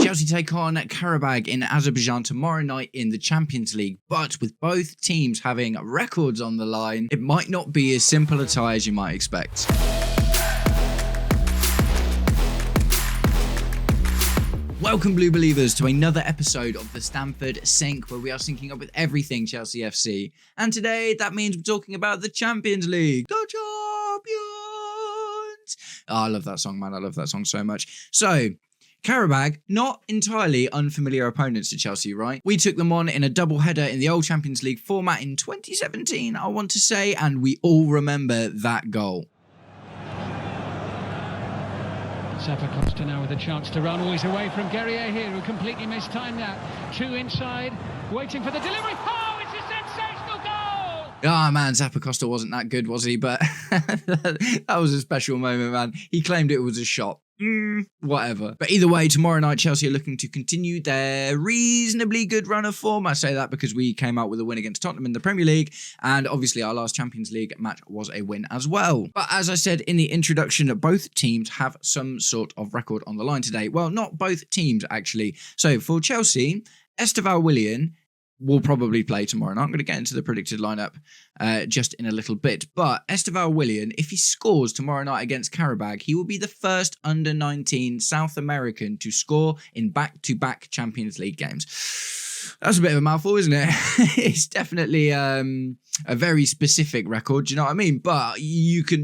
Chelsea take on Qarabag in Azerbaijan tomorrow night in the Champions League, but with both teams having records on the line, it might not be as simple a tie as you might expect. Welcome, Blue Believers, to another episode of the Stamford Sync, where we are syncing up with everything Chelsea FC. And today, that means we're talking about the Champions League. The Champions! Oh, I love that song, man. I love that song so much. So, Qarabag, not entirely unfamiliar opponents to Chelsea, right? We took them on in a double-header in the old Champions League format in 2017, I want to say, and we all remember that goal. Zappacosta now with a chance to run, always away from Guerrier here, who completely missed time now. Two inside, waiting for the delivery. Oh, it's a sensational goal! Ah, man, Zappacosta wasn't that good, was he? But that was a special moment, man. He claimed it was a shot. Whatever. But either way, tomorrow night, Chelsea are looking to continue their reasonably good run of form. I say that because we came out with a win against Tottenham in the Premier League, and obviously our last Champions League match was a win as well. But as I said in the introduction, both teams have some sort of record on the line today. Well, not both teams, actually. So for Chelsea, Estevao Willian will probably play tomorrow. And I'm going to get into the predicted lineup just in a little bit. But Estevao Willian, if he scores tomorrow night against Qarabag, he will be the first under-19 South American to score in back-to-back Champions League games. That's a bit of a mouthful, isn't it? It's definitely a very specific record, do you know what I mean? But you can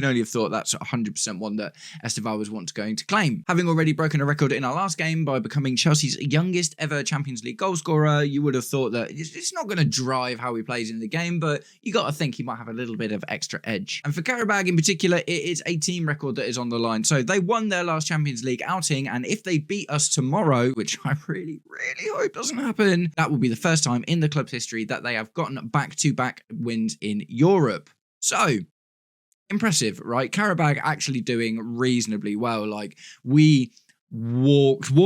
only have thought that's 100% one that Estevao was going to claim. Having already broken a record in our last game by becoming Chelsea's youngest ever Champions League goal scorer, you would have thought that it's not going to drive how he plays in the game, but you got to think he might have a little bit of extra edge. And for Qarabag in particular, it is a team record that is on the line. So they won their last Champions League outing, and if they beat us tomorrow, which I really, really hope doesn't happen, that will be the first time in the club's history that they have gotten back-to-back wins in Europe. So, impressive, right? Qarabag actually doing reasonably well. Like,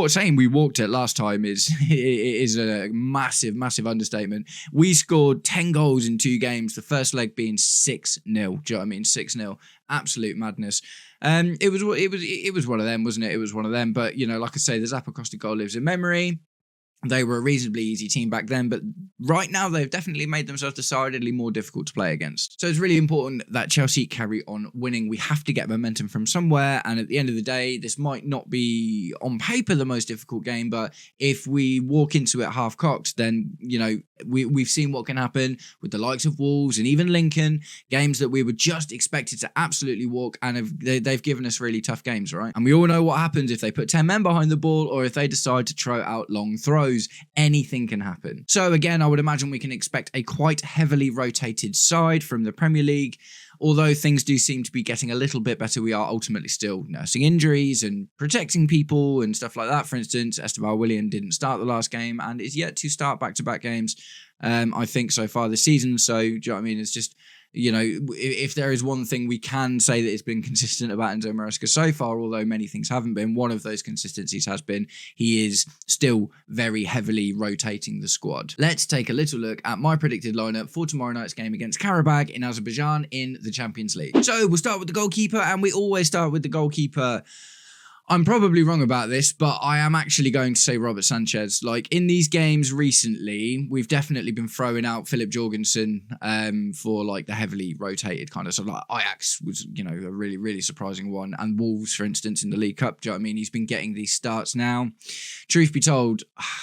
saying we walked it last time is a massive understatement. We scored 10 goals in 2 games, the first leg being 6-0. Do you know what I mean? 6-0. Absolute madness. It was one of them, wasn't it? It was one of them. But, you know, like I say, the Zappacosta goal lives in memory. They were a reasonably easy team back then, but right now they've definitely made themselves decidedly more difficult to play against. So it's really important that Chelsea carry on winning. We have to get momentum from somewhere, and at the end of the day, this might not be on paper the most difficult game, but if we walk into it half-cocked, then, you know, we've seen what can happen with the likes of Wolves and even Lincoln, games that we were just expected to absolutely walk, and they've given us really tough games, right? And we all know what happens if they put 10 men behind the ball or if they decide to throw out long throws. Anything can happen. So again, I would imagine we can expect a quite heavily rotated side from the Premier League. Although things do seem to be getting a little bit better, we are ultimately still nursing injuries and protecting people and stuff like that. For instance, Estevao Willian didn't start the last game and is yet to start back-to-back games, I think, so far this season. So, do you know what I mean? It's just, you know, if there is one thing we can say that it's been consistent about Enzo Maresca so far, although many things haven't been, one of those consistencies has been he is still very heavily rotating the squad. Let's take a little look at my predicted lineup for tomorrow night's game against Qarabag in Azerbaijan in the Champions League. So we'll start with the goalkeeper, and we always start with the goalkeeper. I'm probably wrong about this, but I am actually going to say Robert Sanchez. Like, in these games recently, we've definitely been throwing out Philip Jorgensen for, like, the heavily rotated kind of stuff. Like, Ajax was, you know, a really, really surprising one. And Wolves, for instance, in the League Cup, do you know what I mean? He's been getting these starts now. Truth be told,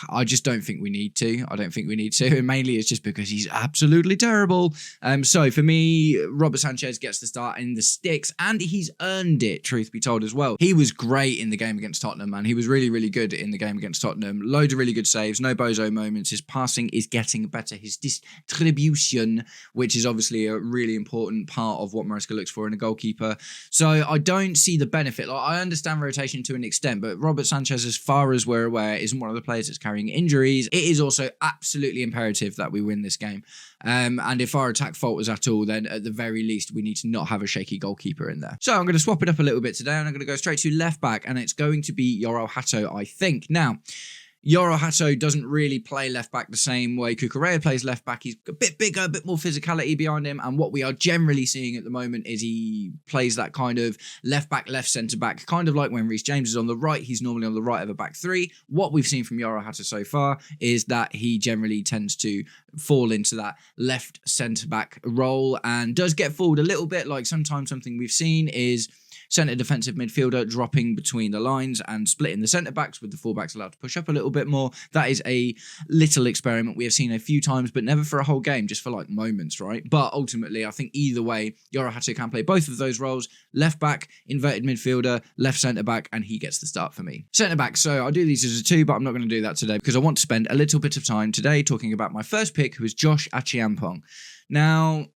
I just don't think we need to. I don't think we need to. And mainly it's just because he's absolutely terrible. So, for me, Robert Sanchez gets the start in the sticks, and he's earned it, truth be told, as well. He was great in the game against Tottenham, man. He was really, really good in the game against Tottenham. Loads of really good saves, no bozo moments. His passing is getting better. His distribution, which is obviously a really important part of what Maresca looks for in a goalkeeper. So I don't see the benefit. Like, I understand rotation to an extent, but Robert Sanchez, as far as we're aware, isn't one of the players that's carrying injuries. It is also absolutely imperative that we win this game. And if our attack falters at all, then at the very least, we need to not have a shaky goalkeeper in there. So I'm going to swap it up a little bit today, and I'm going to go straight to left back, and it's going to be Yoel Hato, I think. Now, Yoro Hato doesn't really play left back the same way Cucurella plays left back. He's a bit bigger, a bit more physicality behind him. And what we are generally seeing at the moment is he plays that kind of left back, left centre back, kind of like when Reece James is on the right. He's normally on the right of a back three. What we've seen from Yoro Hato so far is that he generally tends to fall into that left centre back role and does get forward a little bit. Like sometimes something we've seen is centre defensive midfielder dropping between the lines and splitting the centre backs with the fullbacks allowed to push up a little bit more. That is a little experiment we have seen a few times, but never for a whole game, just for like moments, right? But ultimately, I think either way, Yoro Hato can play both of those roles. Left back, inverted midfielder, left centre back, and he gets the start for me. Centre back, so I'll do these as a two, but I'm not going to do that today because I want to spend a little bit of time today talking about my first pick, who is Josh Achiampong. Now,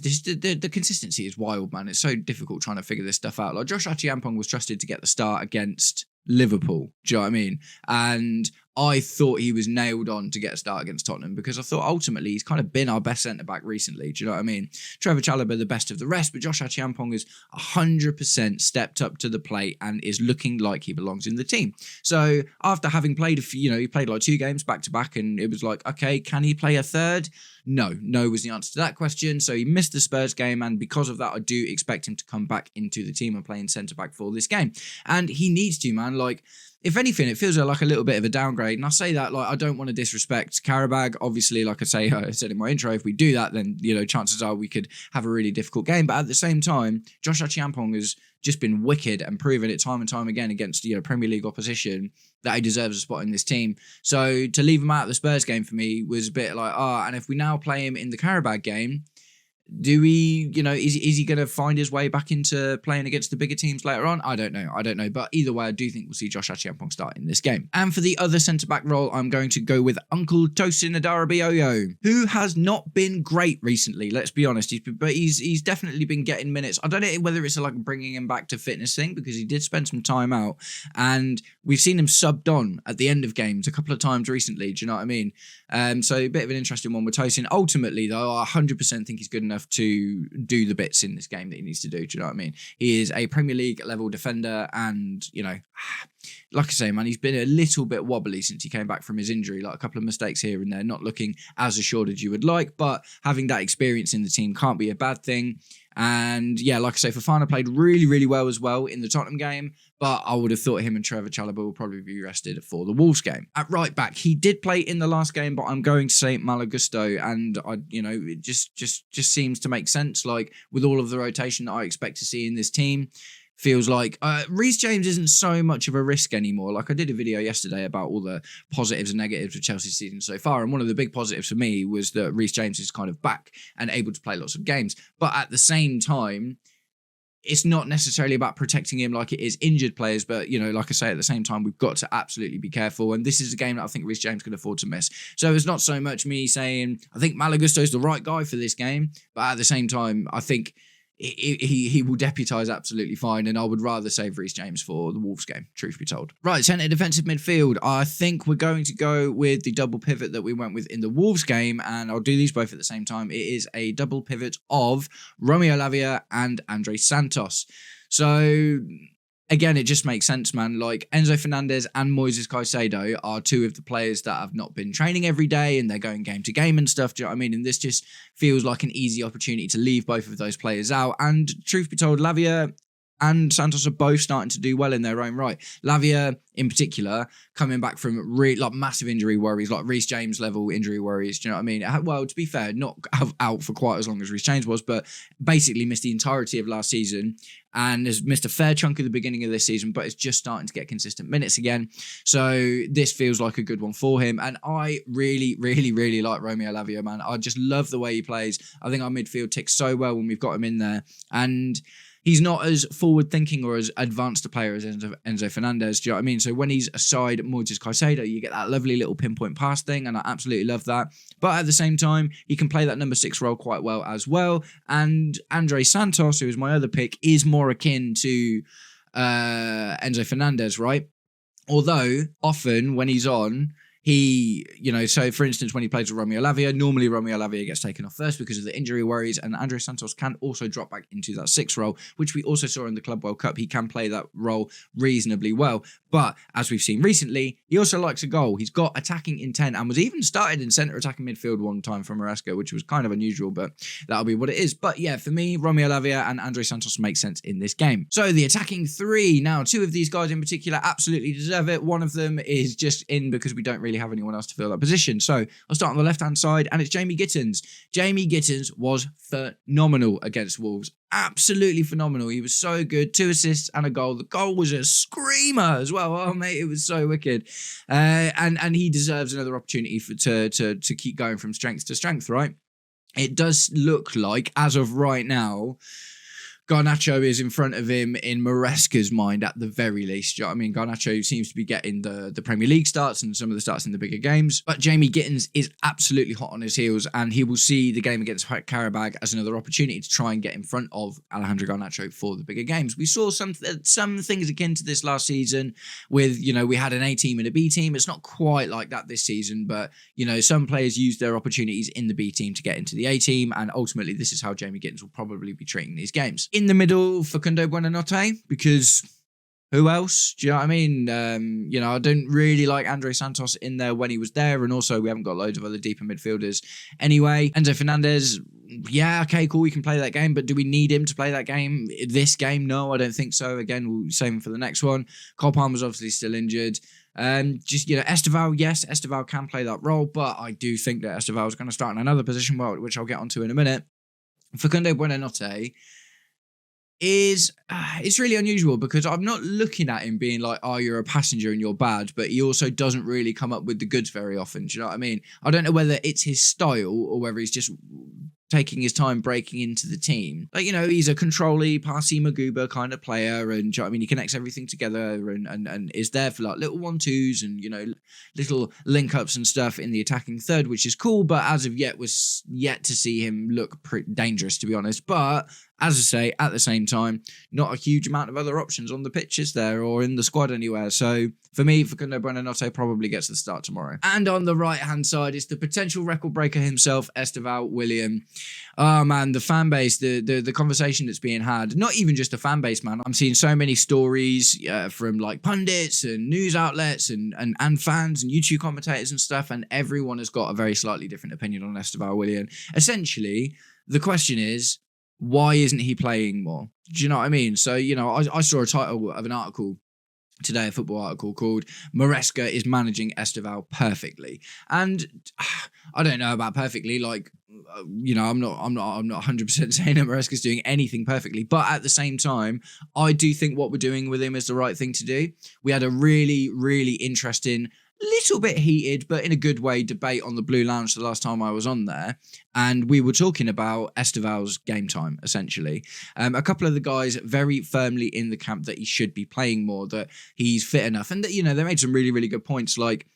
the consistency is wild, man. It's so difficult trying to figure this stuff out. Like Josh Achiampong was trusted to get the start against Liverpool. Do you know what I mean? And I thought he was nailed on to get a start against Tottenham because I thought ultimately he's kind of been our best centre-back recently. Do you know what I mean? Trevor Chalobah, the best of the rest, but Josh Achiampong has 100% stepped up to the plate and is looking like he belongs in the team. So after having played a few, he played like 2 games back-to-back and it was like, okay, can he play a third? No was the answer to that question. So he missed the Spurs game and because of that, I do expect him to come back into the team and play in centre-back for this game. And he needs to, man. Like, if anything, it feels like a little bit of a downgrade. And I say that, like, I don't want to disrespect Qarabag. Obviously, like I said in my intro, if we do that, then, chances are we could have a really difficult game. But at the same time, Josh Achiampong has just been wicked and proven it time and time again against, Premier League opposition that he deserves a spot in this team. So to leave him out of the Spurs game for me was a bit like, and if we now play him in the Qarabag game, do we, is he going to find his way back into playing against the bigger teams later on? I don't know. But either way, I do think we'll see Josh Achiampong start in this game. And for the other centre-back role, I'm going to go with Uncle Tosin Adarabioyo, who has not been great recently, let's be honest. But he's definitely been getting minutes. I don't know whether it's like bringing him back to fitness thing, because he did spend some time out. And we've seen him subbed on at the end of games a couple of times recently. Do you know what I mean? So a bit of an interesting one with Tosin. Ultimately, though, I 100% think he's good enough to do the bits in this game that he needs to do. Do you know what I mean? He is a Premier League level defender and, like I say, man, he's been a little bit wobbly since he came back from his injury, like a couple of mistakes here and there, not looking as assured as you would like, but having that experience in the team can't be a bad thing. And yeah, like I say, Fofana played really, really well as well in the Tottenham game, but I would have thought him and Trevor Chalobah will probably be rested for the Wolves game. At right back, he did play in the last game, but I'm going to say Malo Gusto, and it just seems to make sense. Like with all of the rotation that I expect to see in this team, feels like Reece James isn't so much of a risk anymore. Like I did a video yesterday about all the positives and negatives of Chelsea's season so far. And one of the big positives for me was that Reece James is kind of back and able to play lots of games. But at the same time, it's not necessarily about protecting him like it is injured players. But, like I say, at the same time, we've got to absolutely be careful. And this is a game that I think Reece James can afford to miss. So it's not so much me saying, I think Malo Gusto is the right guy for this game. But at the same time, I think he will deputise absolutely fine, and I would rather save Reece James for the Wolves game, truth be told. Right, centre defensive midfield. I think we're going to go with the double pivot that we went with in the Wolves game, and I'll do these both at the same time. It is a double pivot of Romeo Lavia and Andre Santos. So again, it just makes sense, man. Like Enzo Fernandez and Moises Caicedo are two of the players that have not been training every day and they're going game to game and stuff. Do you know what I mean? And this just feels like an easy opportunity to leave both of those players out. And truth be told, Lavia and Santos are both starting to do well in their own right. Lavia, in particular, coming back from massive injury worries, like Reece James level injury worries. Do you know what I mean? Well, to be fair, not out for quite as long as Reece James was, but basically missed the entirety of last season and has missed a fair chunk of the beginning of this season, but is just starting to get consistent minutes again. So this feels like a good one for him. And I really, really, really like Romeo Lavia, man. I just love the way he plays. I think our midfield ticks so well when we've got him in there. And he's not as forward-thinking or as advanced a player as Enzo Fernandez. Do you know what I mean? So when he's aside Moises Caicedo, you get that lovely little pinpoint pass thing, and I absolutely love that. But at the same time, he can play that number 6 role quite well as well. And Andre Santos, who is my other pick, is more akin to Enzo Fernandez, right? Although, often when he's on, He, so for instance, when he plays with Romeo Lavia, normally Romeo Lavia gets taken off first because of the injury worries, and André Santos can also drop back into that 6 role, which we also saw in the Club World Cup. He can play that role reasonably well. But as we've seen recently, he also likes a goal. He's got attacking intent and was even started in centre attacking midfield one time for Maresca, which was kind of unusual, but that'll be what it is. But yeah, for me, Romeo Lavia and André Santos make sense in this game. So the attacking 3. Now, 2 of these guys in particular absolutely deserve it. One of them is just in because we don't really have anyone else to fill that position. So I'll start on the left-hand side, and it's Jamie Gittens. Jamie Gittens was phenomenal against Wolves. Absolutely phenomenal. He was so good. 2 assists and a goal. The goal was a screamer as well. Oh, mate, it was so wicked. And he deserves another opportunity to keep going from strength to strength, right? It does look like, as of right now, Garnacho is in front of him in Maresca's mind at the very least. You know what I mean? Garnacho seems to be getting the Premier League starts and some of the starts in the bigger games. But Jamie Gittens is absolutely hot on his heels, and he will see the game against Qarabag as another opportunity to try and get in front of Alejandro Garnacho for the bigger games. We saw some things akin to this last season with, we had an A team and a B team. It's not quite like that this season, but, some players used their opportunities in the B team to get into the A team, and ultimately this is how Jamie Gittens will probably be treating these games. In the middle, Facundo Buonanotte, because who else? Do you know what I mean? I don't really like André Santos in there when he was there, and also we haven't got loads of other deeper midfielders anyway. Enzo Fernandez, yeah, okay, cool, we can play that game, but do we need him to play that game? This game? No, I don't think so. Again, we'll save him for the next one. Cole Palmer's obviously still injured. Estevao, yes, Estevao can play that role, but I do think that Estevao is going to start in another position, which I'll get onto in a minute. Facundo Buonanotte it's really unusual because I'm not looking at him being like, oh, you're a passenger and you're bad, but he also doesn't really come up with the goods very often. Do you know what I mean? I don't know whether it's his style or whether he's just taking his time breaking into the team. Like, he's a control-y, passy Maguba kind of player, and do you know what I mean? He connects everything together and is there for like little 1-2s and, little link-ups and stuff in the attacking third, which is cool, but as of yet, was yet to see him look pretty dangerous, to be honest. But as I say, at the same time, not a huge amount of other options on the pitches there or in the squad anywhere. So for me, Facundo Buonanotte probably gets the start tomorrow. And on the right-hand side, it's the potential record breaker himself, Estevao Willian. Oh man, the fan base, the conversation that's being had, not even just a fan base, man. I'm seeing so many stories from like pundits and news outlets and fans and YouTube commentators and stuff, and everyone has got a very slightly different opinion on Estevao Willian. Essentially, the question is, why isn't he playing more? Do you know what I mean? So, I saw a title of an article today, a football article called Maresca is managing Estevao perfectly. And I don't know about perfectly, like, I'm not 100% saying that Maresca's doing anything perfectly, but at the same time, I do think what we're doing with him is the right thing to do. We had a really, really interesting, little bit heated, but in a good way, debate on the Blue Lounge the last time I was on there. And we were talking about Estevao's game time, essentially. A couple of the guys very firmly in the camp that he should be playing more, that he's fit enough. And, they made some really, really good points. Like,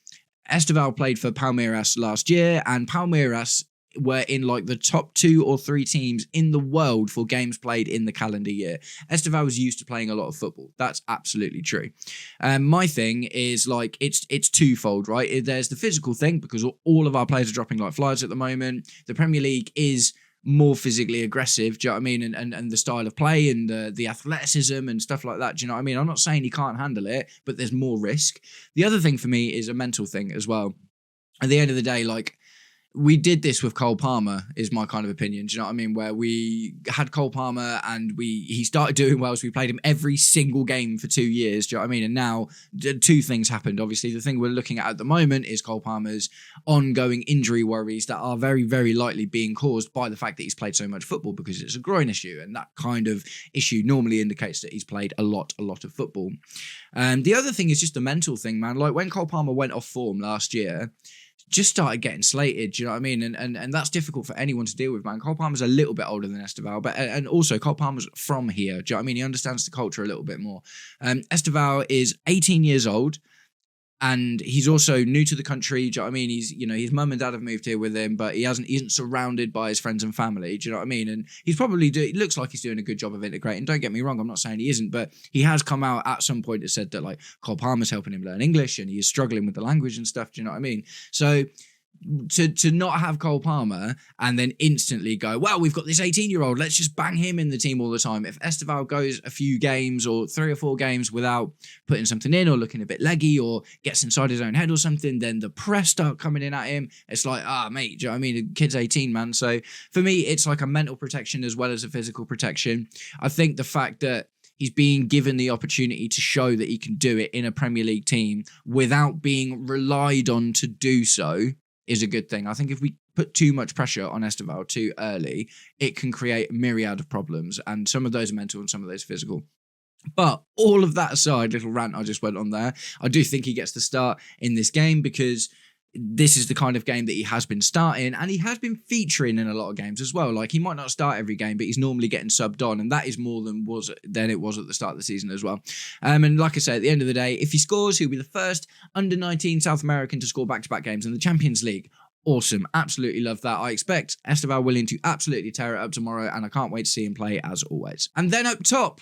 Estevao played for Palmeiras last year, and Palmeiras were in like the top 2 or 3 teams in the world for games played in the calendar year. Estevao was used to playing a lot of football. That's absolutely true. My thing is like, it's twofold, right? There's the physical thing, because all of our players are dropping like flies at the moment. The Premier League is more physically aggressive, do you know what I mean? And the style of play and the athleticism and stuff like that, do you know what I mean? I'm not saying he can't handle it, but there's more risk. The other thing for me is a mental thing as well. At the end of the day, like, we did this with Cole Palmer, is my kind of opinion. Do you know what I mean? Where we had Cole Palmer and he started doing well, so we played him every single game for 2 years. Do you know what I mean? And now 2 things happened. Obviously, the thing we're looking at the moment is Cole Palmer's ongoing injury worries that are very, very likely being caused by the fact that he's played so much football, because it's a groin issue. And that kind of issue normally indicates that he's played a lot of football. The other thing is just the mental thing, man. Like, when Cole Palmer went off form last year, just started getting slated, do you know what I mean? And that's difficult for anyone to deal with, man. Cole Palmer's a little bit older than Estevao, but and also Cole Palmer's from here, do you know what I mean? He understands the culture a little bit more. Estevao is 18 years old. And he's also new to the country. Do you know what I mean? His mum and dad have moved here with him, but he isn't surrounded by his friends and family. Do you know what I mean? And he's probably it looks like he's doing a good job of integrating. Don't get me wrong, I'm not saying he isn't, but he has come out at some point and said that like Cole Palmer's helping him learn English and he is struggling with the language and stuff. Do you know what I mean? So to not have Cole Palmer and then instantly go, well, we've got this 18-year-old, let's just bang him in the team all the time. If Estevao goes a few games or 3 or 4 games without putting something in or looking a bit leggy or gets inside his own head or something, then the press start coming in at him. It's like, mate, do you know what I mean? The kid's 18, man. So for me, it's like a mental protection as well as a physical protection. I think the fact that he's being given the opportunity to show that he can do it in a Premier League team without being relied on to do so is a good thing. I think if we put too much pressure on Estevao too early, it can create a myriad of problems, and some of those are mental and some of those are physical. But all of that aside, little rant I just went on there, I do think he gets to start in this game because this is the kind of game that he has been starting, and he has been featuring in a lot of games as well. Like, he might not start every game, but he's normally getting subbed on, and that is more than it was at the start of the season as well. And like I say, at the end of the day, if he scores, he'll be the first under-19 South American to score back-to-back games in the Champions League. Awesome. Absolutely love that. I expect Estevao Willian to absolutely tear it up tomorrow, and I can't wait to see him play as always. And then up top,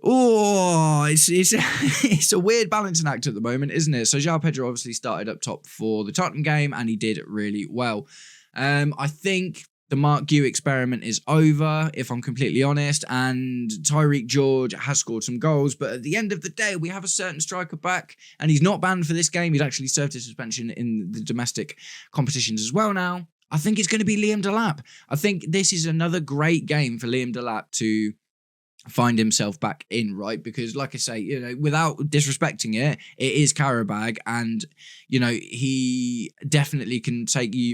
it's a weird balancing act at the moment, isn't it? So João Pedro obviously started up top for the Tottenham game, and he did really well. I think the Mark Guew experiment is over, if I'm completely honest, and Tyreek George has scored some goals, but at the end of the day, we have a certain striker back, and he's not banned for this game. He's actually served his suspension in the domestic competitions as well now. I think it's going to be Liam Delap. I think this is another great game for Liam Delap to find himself back in, right? Because like I say, without disrespecting it, it is Qarabag, and he definitely can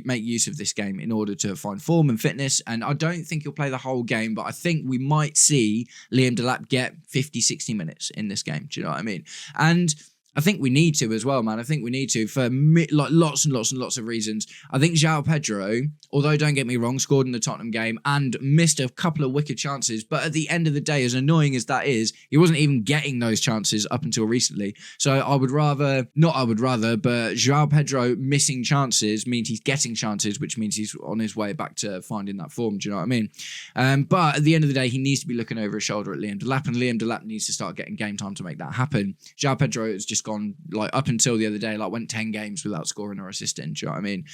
make use of this game in order to find form and fitness. And I don't think he'll play the whole game, but I think we might see Liam Delap get 50-60 minutes in this game. Do you know what I mean? And I think we need to as well, man. I think we need to for lots and lots of reasons. I think João Pedro, although don't get me wrong, scored in the Tottenham game and missed a couple of wicked chances. But at the end of the day, as annoying as that is, he wasn't even getting those chances up until recently. So but João Pedro missing chances means he's getting chances, which means he's on his way back to finding that form. Do you know what I mean? But at the end of the day, he needs to be looking over his shoulder at Liam Delap, and Liam Delap needs to start getting game time to make that happen. João Pedro has just gone, like, up until the other day, like, went 10 games without scoring or assisting. Do you know what I mean?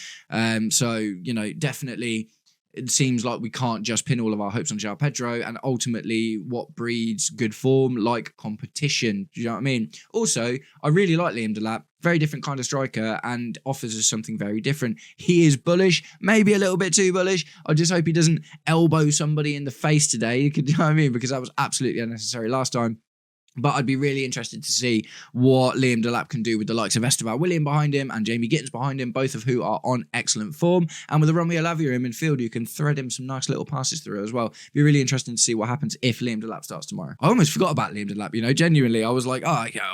So, definitely it seems like we can't just pin all of our hopes on João Pedro, and ultimately what breeds good form, like competition. Do you know what I mean? Also, I really like Liam Delap. Very different kind of striker and offers us something very different. He is bullish, maybe a little bit too bullish. I just hope he doesn't elbow somebody in the face today. You know what I mean? Because that was absolutely unnecessary last time. But I'd be really interested to see what Liam Delap can do with the likes of Estevao Willian behind him and Jamie Gittens behind him, both of who are on excellent form. And with a Romeo Lavia in midfield, you can thread him some nice little passes through as well. Be really interesting to see what happens if Liam Delap starts tomorrow. I almost forgot about Liam Delap, genuinely. I was like,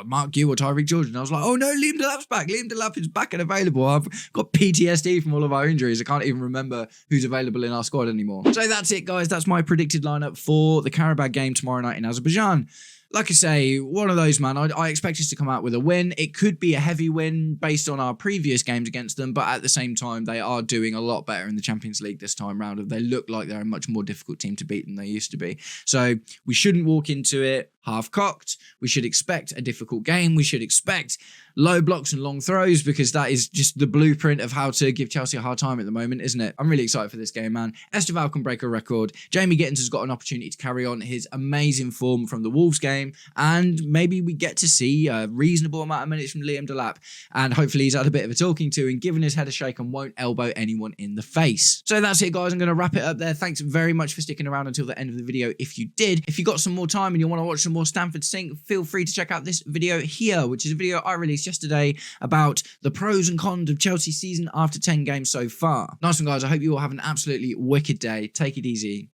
Mark Guew or Tyreek George. And I was like, oh no, Liam Delap's back. Liam Delap is back and available. I've got PTSD from all of our injuries. I can't even remember who's available in our squad anymore. So that's it, guys. That's my predicted lineup for the Qarabag game tomorrow night in Azerbaijan. Like I say, one of those, man, I expect us to come out with a win. It could be a heavy win based on our previous games against them, but at the same time, they are doing a lot better in the Champions League this time round. They look like they're a much more difficult team to beat than they used to be. So we shouldn't walk into it half-cocked. We should expect a difficult game. We should expect low blocks and long throws, because that is just the blueprint of how to give Chelsea a hard time at the moment, isn't it? I'm really excited for this game, man. Estevao can break a record. Jamie Gittens has got an opportunity to carry on his amazing form from the Wolves game, and maybe we get to see a reasonable amount of minutes from Liam Delap, and hopefully he's had a bit of a talking to and given his head a shake and won't elbow anyone in the face. So that's it, guys. I'm going to wrap it up there. Thanks very much for sticking around until the end of the video if you did. If you got some more time and you want to watch some more Stamford Sink, feel free to check out this video here, which is a video I released yesterday about the pros and cons of Chelsea's season after 10 games so far. Nice one, guys. I hope you all have an absolutely wicked day. Take it easy.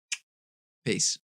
Peace.